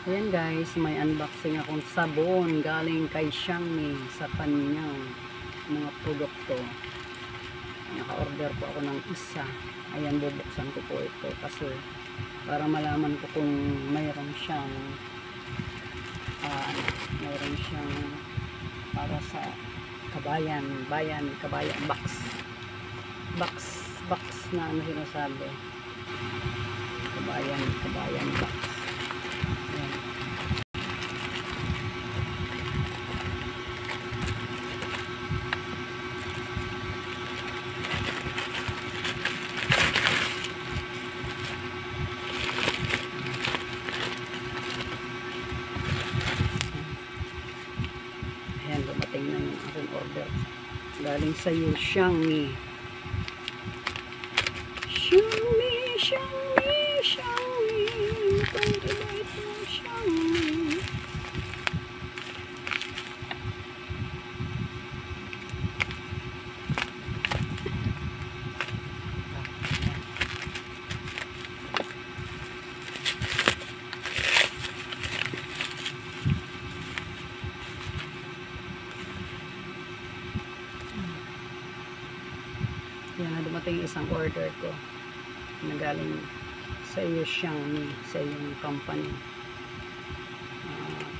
Ayan guys, may unboxing akong sabon galing kay Xiaomi sa kanyang mga produkto. Naka-order po ako ng isa. Ayan, bubuksan ko po ito kasi para malaman ko kung mayroon siyang para sa kabayan box na ano sinasabi. Kabayan box. Ayan. Ayan, dumating na yung aking order. Galing sa Xiaomi. Xiaomi. Kung iba ito, Xiaomi. Yan na dumating isang order ko na galing sa iyo Xiaomi, sa iyong company.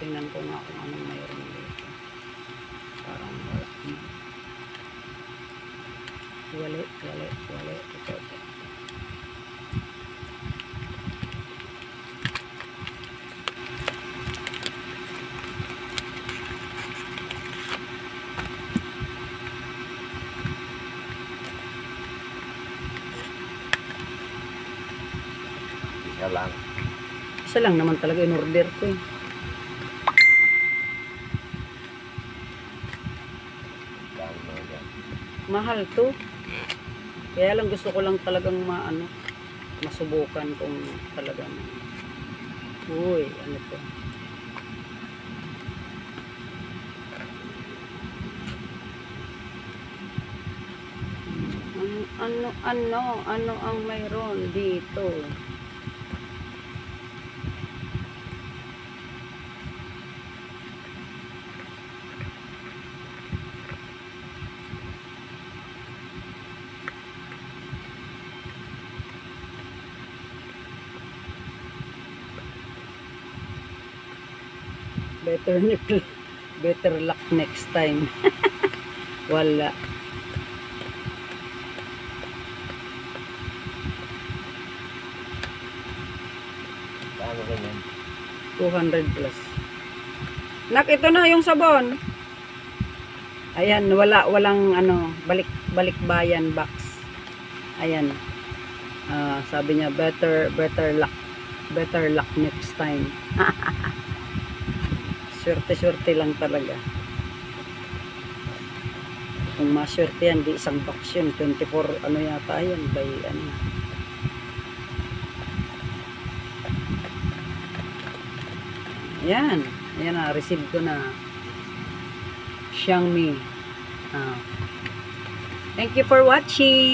Tingnan ko nga kung anong mayroon dito. Parang wala. Ito. Lang. Isa lang naman talaga in order ko eh. Mahal to. Kaya lang gusto ko lang talagang masubukan kung talagang ano to. Ano ang mayroon dito? Better luck next time. Wala. Paano ganyan? 200 plus. Nak, ito na yung sabon. Ayan, walang balikbayan box. Ayan. Sabi niya better luck next time. Swerte lang talaga. Kung maswerte yan, di isang box yun. 24 ano yata yun by ano. Ayan na, receive ko na. Xiaomi. Thank you for watching.